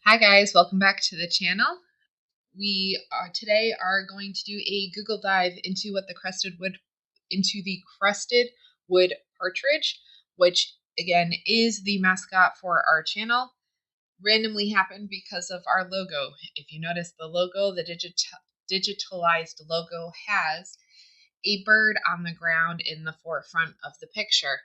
Hi guys, welcome back to the channel. We today are going to do a Google dive into the crested wood partridge, which again is the mascot for our channel. Randomly happened because of our logo. If you notice the logo, the digitalized logo has a bird on the ground in the forefront of the picture.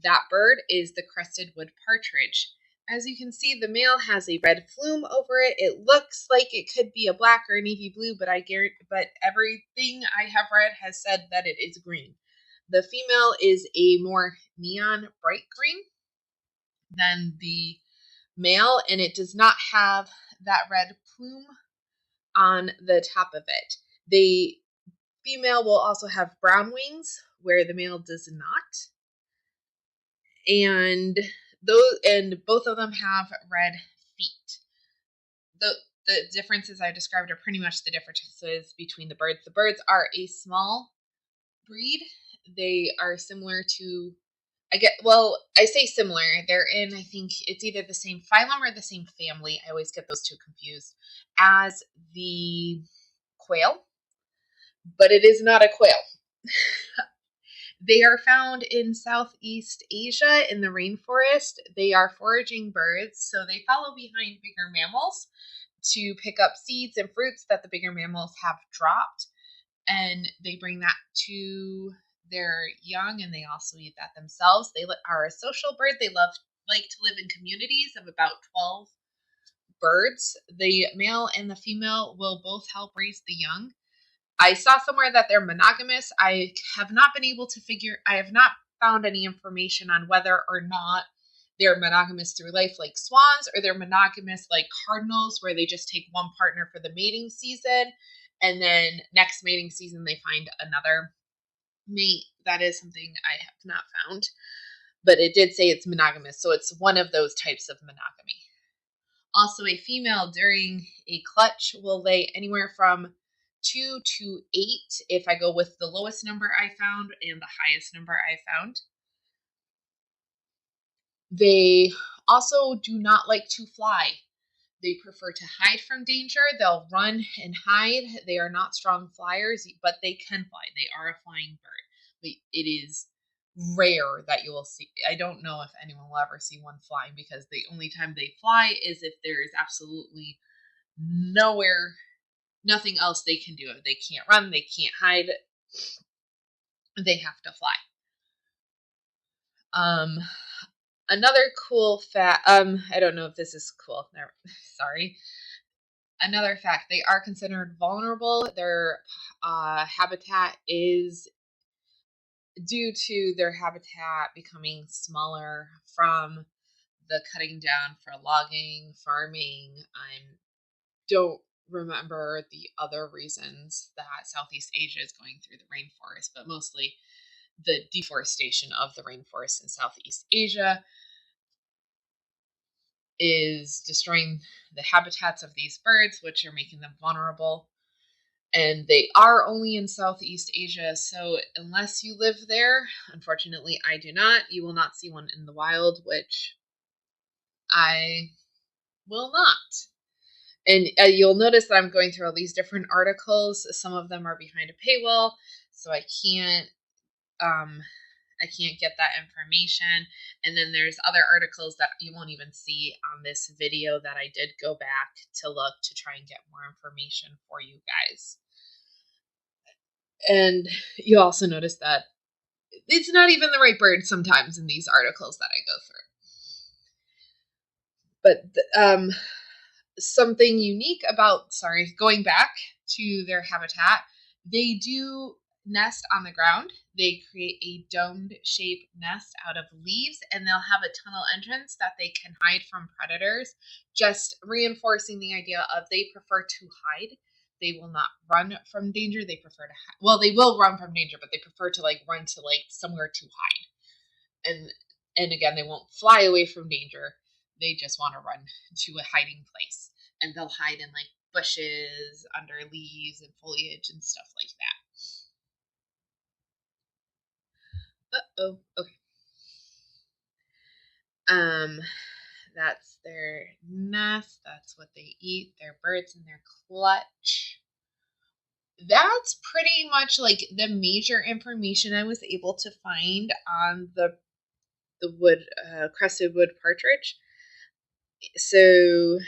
That bird is the crested wood partridge. As you can see, the male has a red flume over it. It looks like it could be a black or a navy blue, but everything I have read has said that it is green. The female is a more neon bright green than the male, and it does not have that red plume on the top of it. The female will also have brown wings, where the male does not. And both of them have red feet. The differences I described are pretty much the differences between the birds. The birds are a small breed. They are similar to, I say similar. They're in, I think it's either the same phylum or the same family. I always get those two confused, as the quail, but it is not a quail. They are found in Southeast Asia in the rainforest. They are foraging birds, so they follow behind bigger mammals to pick up seeds and fruits that the bigger mammals have dropped, and they bring that to their young, and they also eat that themselves. They are a social bird. They like to live in communities of about 12 birds. The male and the female will both help raise the young. I saw somewhere that they're monogamous. I have not found any information on whether or not they're monogamous through life like swans, or they're monogamous like cardinals, where they just take one partner for the mating season, and then next mating season they find another mate. That is something I have not found, but it did say it's monogamous, so it's one of those types of monogamy. Also, a female during a clutch will lay anywhere from 2 to 8 if I go with the lowest number I found and the highest number I found. They also do not like to fly. They prefer to hide from danger. They'll run and hide. They are not strong flyers, but they can fly. They are a flying bird. But it is rare that you will see. I don't know if anyone will ever see one flying, because the only time they fly is if there is absolutely nothing else they can do. They can't run, they can't hide, they have to fly. Another cool fact, I don't know if this is cool. Sorry. Another fact, they are considered vulnerable. Their habitat is due to their habitat becoming smaller from the cutting down for logging, farming. I don't remember the other reasons that Southeast Asia is going through the rainforest, but mostly the deforestation of the rainforest in Southeast Asia is destroying the habitats of these birds, which are making them vulnerable. And they are only in Southeast Asia, so unless you live there, unfortunately I do not, you will not see one in the wild, which I will not. And you'll notice that I'm going through all these different articles. Some of them are behind a paywall, so I can't get that information. And then there's other articles that you won't even see on this video that I did go back to look to try and get more information for you guys. And you also notice that it's not even the right bird sometimes in these articles that I go through. But something unique about, going back to their habitat, they do nest on the ground. They create a domed shaped nest out of leaves, and they'll have a tunnel entrance that they can hide from predators, just reinforcing the idea of they prefer to hide. They will not run from danger. They prefer to hide. Well, they will run from danger, but they prefer to run to somewhere to hide. And again, they won't fly away from danger. They just want to run to a hiding place, and they'll hide in bushes, under leaves and foliage and stuff like that. Okay. That's their nest. That's what they eat. Their birds in their clutch. That's pretty much like the major information I was able to find on the crested wood partridge. So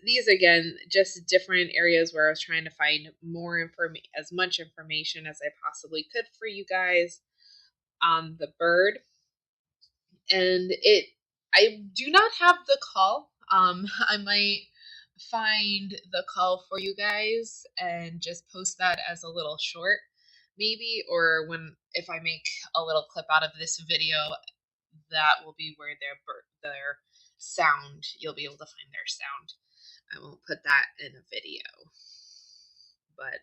these again, just different areas where I was trying to find more information, as much information as I possibly could for you guys on the bird. And I do not have the call. I might find the call for you guys and just post that as a little short, maybe, or if I make a little clip out of this video, that will be where their sound, you'll be able to find their sound. I won't put that in a video. But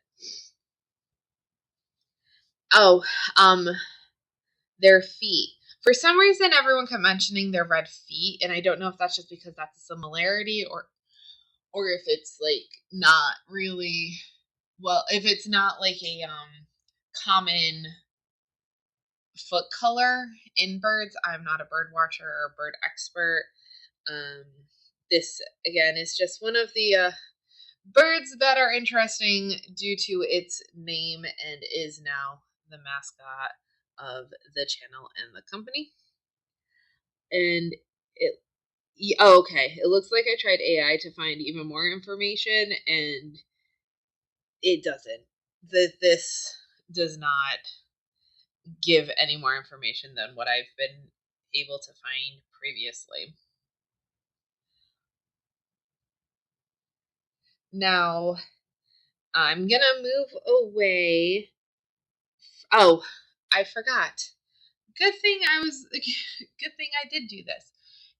their feet. For some reason everyone kept mentioning their red feet, and I don't know if that's just because that's a similarity or if it's like not really, well, if it's not like a common foot color in birds. I'm not a bird watcher or a bird expert. This again is just one of the birds that are interesting due to its name and is now the mascot of the channel and the company. And okay, it looks like I tried AI to find even more information, and it doesn't. This does not give any more information than what I've been able to find previously. Now, I'm gonna move away. Oh, I forgot. Good thing I did do this.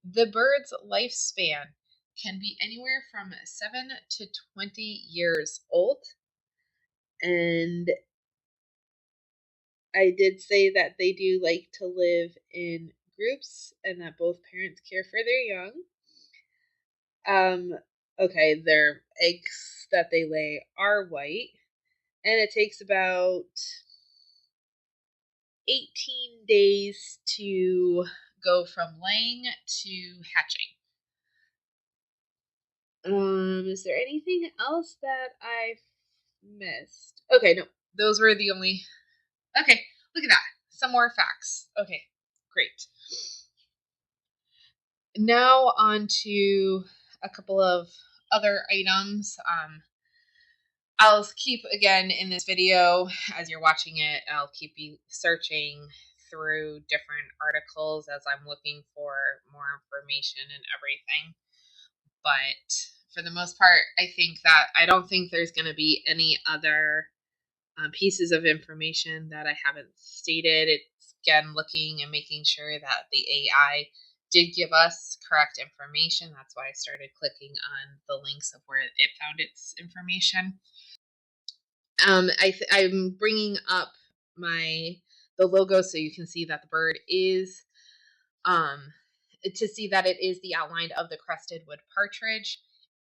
The bird's lifespan can be anywhere from 7 to 20 years old. And I did say that they do like to live in groups and that both parents care for their young. Okay, their eggs that they lay are white, and it takes about 18 days to go from laying to hatching. Is there anything else that I missed? Okay, no, those were the only. Okay, look at that. Some more facts. Okay, great. Now on to a couple of other items. I'll keep, again, in this video, as you're watching it, I'll keep you searching through different articles as I'm looking for more information and everything. But for the most part, I don't think there's going to be any other pieces of information that I haven't stated. It's, again, looking and making sure that the AI did give us correct information. That's why I started clicking on the links of where it found its information. I'm bringing up the logo so you can see that the bird is, to see that it is the outline of the crested wood partridge.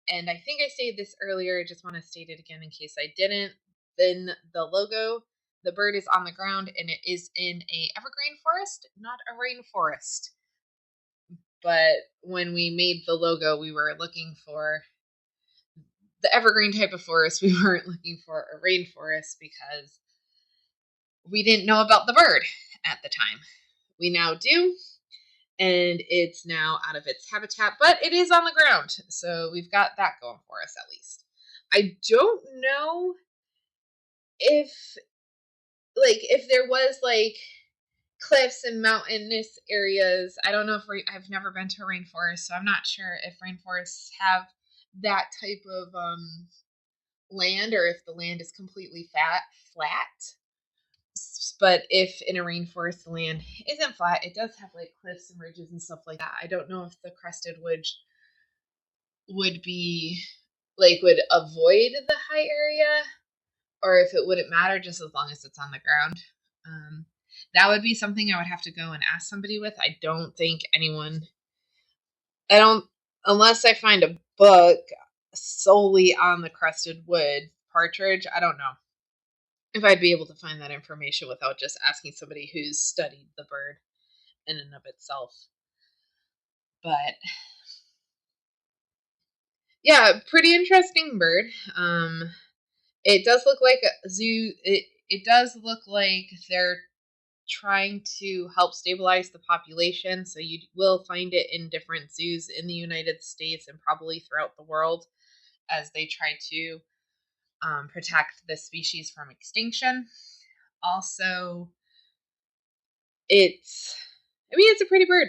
And I think I stated this earlier, I just want to state it again in case I didn't. Then the logo, the bird is on the ground and it is in a evergreen forest, not a rainforest. But when we made the logo, we were looking for the evergreen type of forest. We weren't looking for a rainforest because we didn't know about the bird at the time. We now do, and it's now out of its habitat, but it is on the ground, so we've got that going for us at least. I don't know if there was like cliffs and mountainous areas. I don't know if I've never been to a rainforest, so I'm not sure if rainforests have that type of land, or if the land is completely flat. But if in a rainforest the land isn't flat, it does have like cliffs and ridges and stuff like that. I don't know if the crested wood would avoid the high area, or if it wouldn't matter just as long as it's on the ground. That would be something I would have to go and ask somebody with. Unless I find a book solely on the crested wood partridge, I don't know if I'd be able to find that information without just asking somebody who's studied the bird in and of itself. But Yeah, pretty interesting bird. It does look like a zoo. It does look like they're trying to help stabilize the population. So you will find it in different zoos in the United States and probably throughout the world as they try to protect the species from extinction. Also, it's a pretty bird.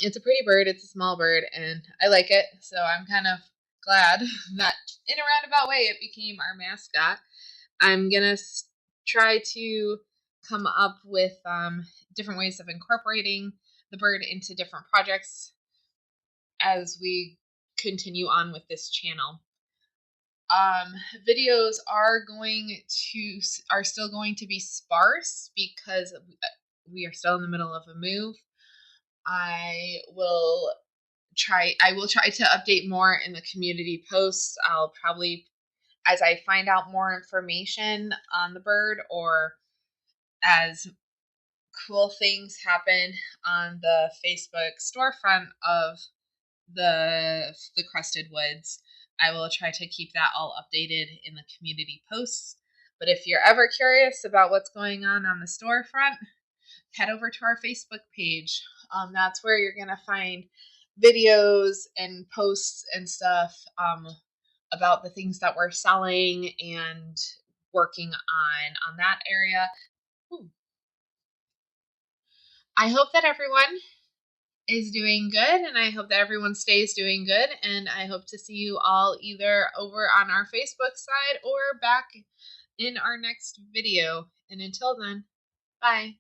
It's a pretty bird. It's a small bird, and I like it. So I'm kind of glad that in a roundabout way it became our mascot. I'm gonna try to come up with different ways of incorporating the bird into different projects as we continue on with this channel. Videos are still going to be sparse because we are still in the middle of a move. I will try to update more in the community posts. I'll probably, as I find out more information on the bird or as cool things happen on the Facebook storefront of the Crested Woods, I will try to keep that all updated in the community posts. But if you're ever curious about what's going on the storefront, head over to our Facebook page. That's where you're going to find videos and posts and stuff about the things that we're selling and working on that area. Ooh. I hope that everyone is doing good, and I hope that everyone stays doing good, and I hope to see you all either over on our Facebook side or back in our next video. And until then, bye.